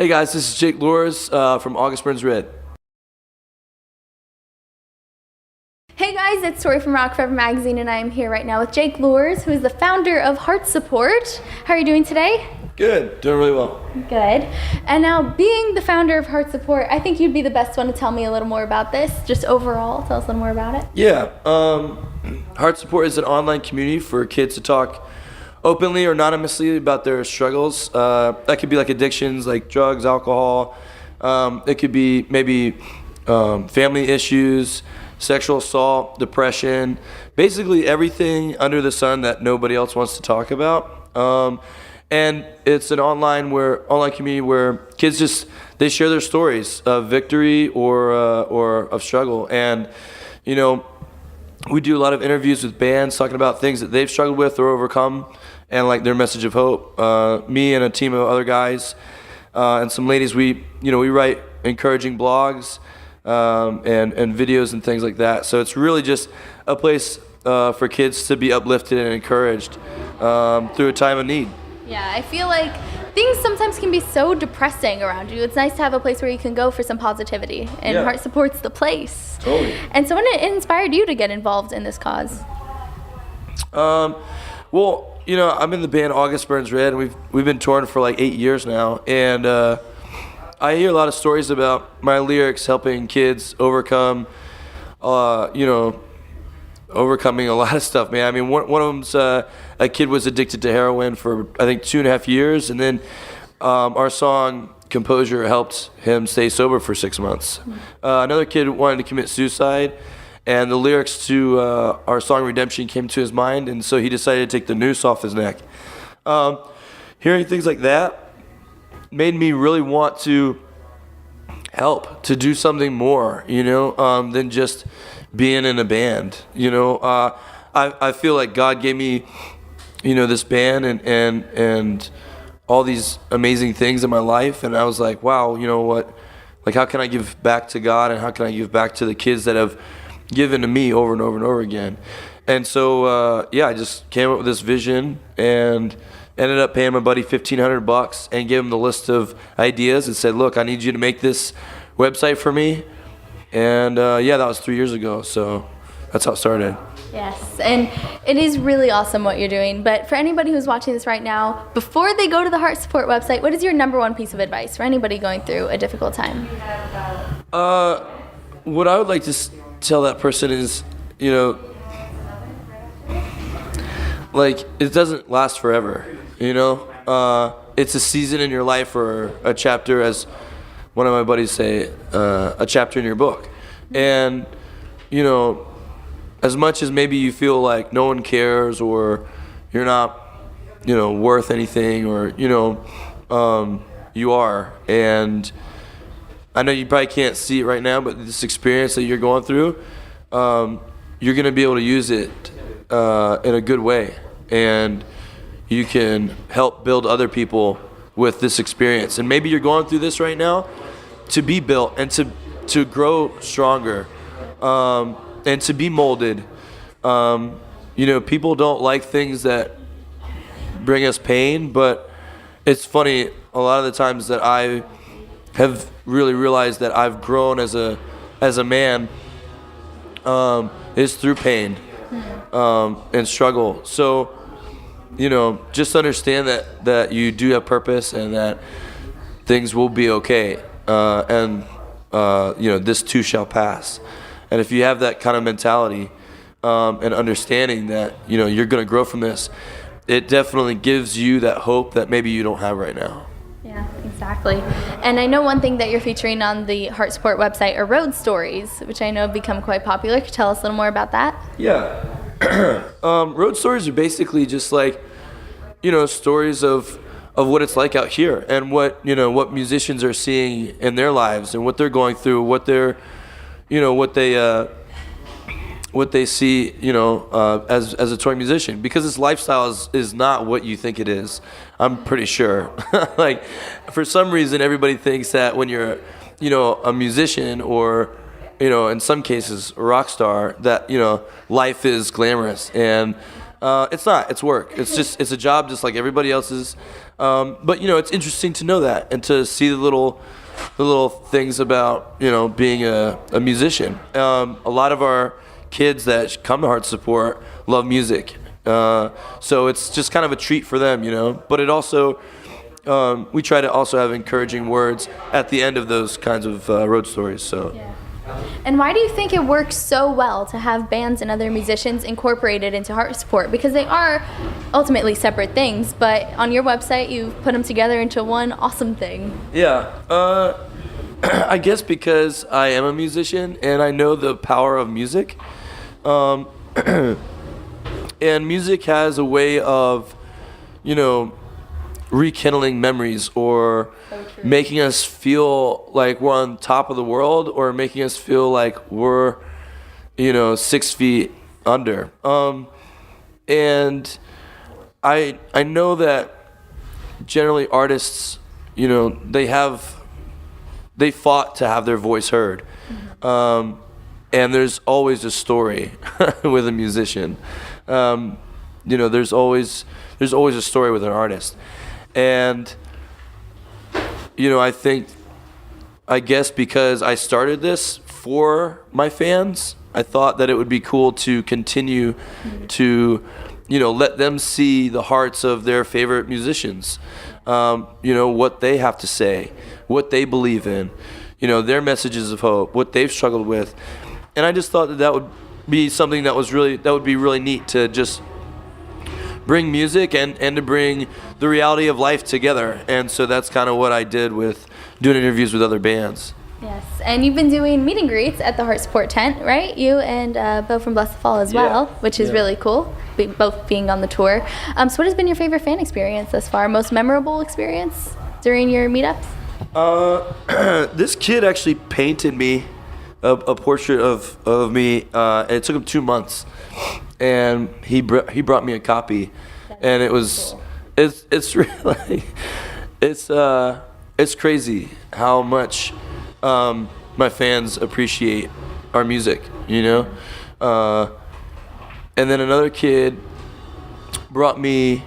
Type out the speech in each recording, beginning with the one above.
Hey guys, this is Jake Luhrs from August Burns Red. Hey guys, it's Tori from Rock Forever Magazine, and I am here right now with Jake Luhrs, who is the founder of Heart Support. How are you doing today? Good, doing really well. Good. And now, being the founder of Heart Support, I think you'd be the best one to tell me a little more about this, just overall. Tell us a little more about it. Yeah, Heart Support is an online community for kids to talk openly or anonymously about their struggles. That could be like addictions, like drugs, alcohol. It could be maybe family issues, sexual assault, depression, basically everything under the sun that nobody else wants to talk about. And it's an online community where kids they share their stories of victory or of struggle. And we do a lot of interviews with bands talking about things that they've struggled with or overcome, and like their message of hope. Me and a team of other guys and some ladies, we write encouraging blogs and videos and things like that. So it's really just a place for kids to be uplifted and encouraged through a time of need. Yeah, I feel like things sometimes can be so depressing around you. It's nice to have a place where you can go for some positivity, and Yeah. Heart Support's the place. Totally. And so when it inspired you to get involved in this cause? Well, I'm in the band August Burns Red, and we've been touring for like 8 years now, and I hear a lot of stories about my lyrics helping kids overcome, overcoming a lot of stuff, man. I mean, one of them's a kid was addicted to heroin for I think 2.5 years, and then our song Composure helped him stay sober for 6 months. Another kid wanted to commit suicide, and the lyrics to our song Redemption came to his mind, and so he decided to take the noose off his neck. Hearing things like that made me really want to help, to do something more, than just being in a band. I feel like God gave me, this band and all these amazing things in my life, and I was like, wow, you know what? Like, how can I give back to God, and how can I give back to the kids that have given to me over and over and over again? And so, I just came up with this vision and ended up paying my buddy $1,500 and gave him the list of ideas and said, look, I need you to make this website for me. And that was 3 years ago, so that's how it started. Yes, and it is really awesome what you're doing. But for anybody who's watching this right now, before they go to the Heart Support website, what is your number one piece of advice for anybody going through a difficult time? What I would like to tell that person is, like, it doesn't last forever, It's a season in your life, or a chapter, as one of my buddies say, a chapter in your book. And, as much as maybe you feel like no one cares, or you're not, worth anything, or, you are. And I know you probably can't see it right now, but this experience that you're going through, you're going to be able to use it in a good way. And you can help build other people with this experience. And maybe you're going through this right now to be built and to grow stronger, and to be molded. People don't like things that bring us pain, but it's funny, a lot of the times that I have really realized that I've grown as a man is through pain and struggle. So, just understand that you do have purpose, and that things will be okay. And this too shall pass. And if you have that kind of mentality and understanding that, you're going to grow from this, it definitely gives you that hope that maybe you don't have right now. Yeah, exactly. And I know one thing that you're featuring on the Heart Support website are road stories, which I know have become quite popular. Could you tell us a little more about that? Yeah. Road stories are basically just like, stories of what it's like out here, and what musicians are seeing in their lives, and what they're going through, what they're, what they see, as a touring musician, because this lifestyle is not what you think it is. I'm pretty sure. Like, for some reason, everybody thinks that when you're, a musician, or, in some cases, a rock star, that, life is glamorous. And It's not. It's work. It's a job just like everybody else's. But it's interesting to know that and to see the little things about being a musician. A lot of our kids that come to Heart Support love music, so it's just kind of a treat for them, But it also we try to also have encouraging words at the end of those kinds of road stories. So. Yeah. And why do you think it works so well to have bands and other musicians incorporated into Heart Support? Because they are ultimately separate things, but on your website you put them together into one awesome thing. Yeah, I guess because I am a musician and I know the power of music. And music has a way of, rekindling memories or making us feel like we're on top of the world or making us feel like we're 6 feet under. And I know that generally artists, they fought to have their voice heard. And there's always a story with a musician. There's always a story with an artist. And, I guess because I started this for my fans, I thought that it would be cool to continue to, let them see the hearts of their favorite musicians, what they have to say, what they believe in, their messages of hope, what they've struggled with. And I just thought that would be something that would be really neat to just bring music and to bring the reality of life together. And so that's kind of what I did with doing interviews with other bands. Yes, and you've been doing meet and greets at the Heart Support tent, right? You and Bo from Bless the Fall as well, which is really cool, both being on the tour. So what has been your favorite fan experience thus far? Most memorable experience during your meetups? This kid actually painted me a portrait of me, and it took him 2 months. And he brought me a copy, and it's really it's crazy how much my fans appreciate our music, And then another kid brought me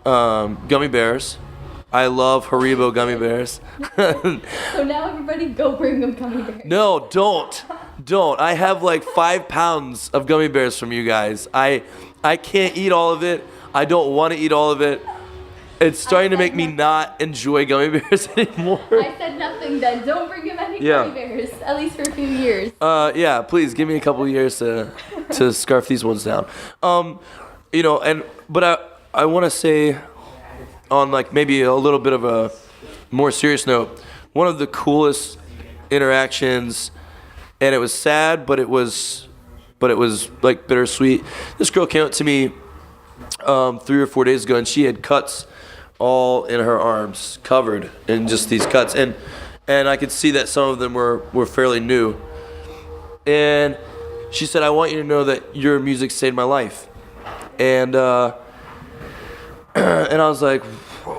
gummy bears. I love Haribo gummy bears. So now everybody go bring them gummy bears. No, don't. I have like 5 pounds of gummy bears from you guys. I can't eat all of it. I don't want to eat all of it. It's starting to make me not enjoy gummy bears anymore. I said nothing then. Don't bring him any gummy bears, at least for a few years. Yeah, please give me a couple of years to scarf these ones down. But I want to say, on like maybe a little bit of a more serious note, one of the coolest interactions, and it was sad, but it was like bittersweet. This girl came up to me 3 or 4 days ago, and she had cuts all in her arms, covered in just these cuts, and I could see that some of them were fairly new. And she said, "I want you to know that your music saved my life." And and I was like,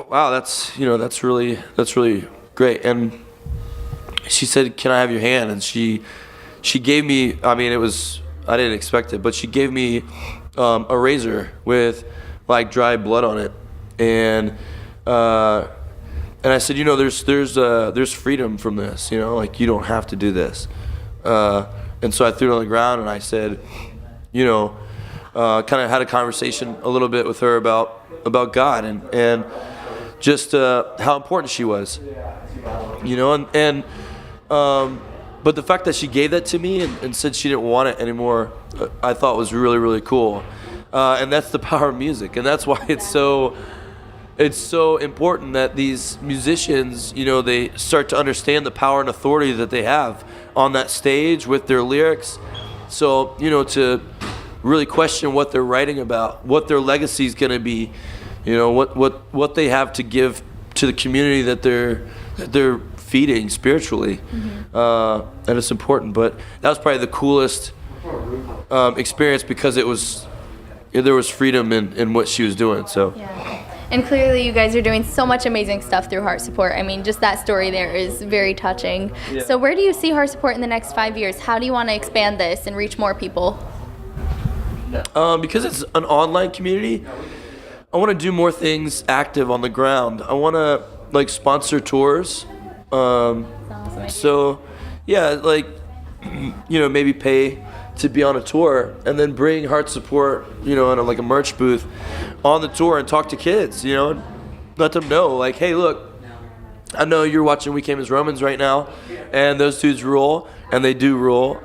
"Wow, that's really great." And she said, "Can I have your hand?" And she gave me, I didn't expect it, but she gave me a razor with like dry blood on it, and I said, there's freedom from this, like you don't have to do this. And so I threw it on the ground, and I said, kind of had a conversation a little bit with her about God and just how important she was, but the fact that she gave that to me and said she didn't want it anymore, I thought was really, really cool. And that's the power of music, and that's why it's so important that these musicians, they start to understand the power and authority that they have on that stage with their lyrics. So, to really question what they're writing about, what their legacy is going to be, what they have to give to the community that they're feeding spiritually. Mm-hmm. And it's important. But that was probably the coolest experience because there was freedom in what she was doing. So. Yeah. And clearly you guys are doing so much amazing stuff through Heart Support. Just that story there is very touching. Yeah. So where do you see Heart Support in the next 5 years? How do you want to expand this and reach more people? Because it's an online community, I want to do more things active on the ground. I want to like sponsor tours. So yeah, like maybe pay to be on a tour and then bring Heart Support, in like a merch booth on the tour and talk to kids, let them know like, hey, look, I know you're watching We Came as Romans right now, and those dudes rule, and they do rule.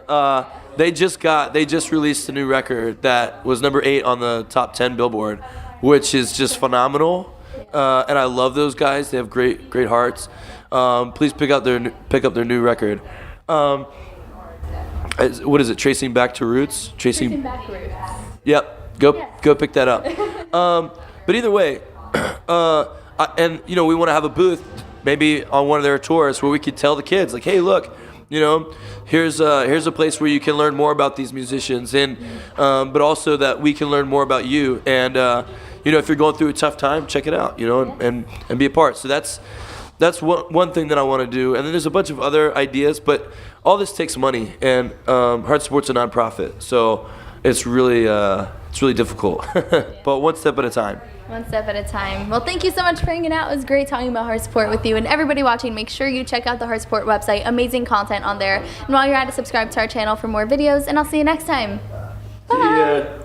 They just released a new record that was number 8 on the top 10 Billboard, which is just phenomenal. And I love those guys. They have great hearts. Please pick up their new record. What is it? Tracing Back to Roots. Tracing Back to Roots. Yep. Go pick that up. But either way, we want to have a booth maybe on one of their tours where we could tell the kids like, hey, look, here's a place where you can learn more about these musicians, and but also that we can learn more about you, and if you're going through a tough time, check it out, and be a part. So that's one thing that I want to do, and then there's a bunch of other ideas, but all this takes money, and Heart Support's a nonprofit, so it's really difficult, but one step at a time. One step at a time. Well, thank you so much for hanging out. It was great talking about Heart Support with you. And everybody watching, make sure you check out the Heart Support website. Amazing content on there. And while you're at it, subscribe to our channel for more videos. And I'll see you next time. Bye. See ya.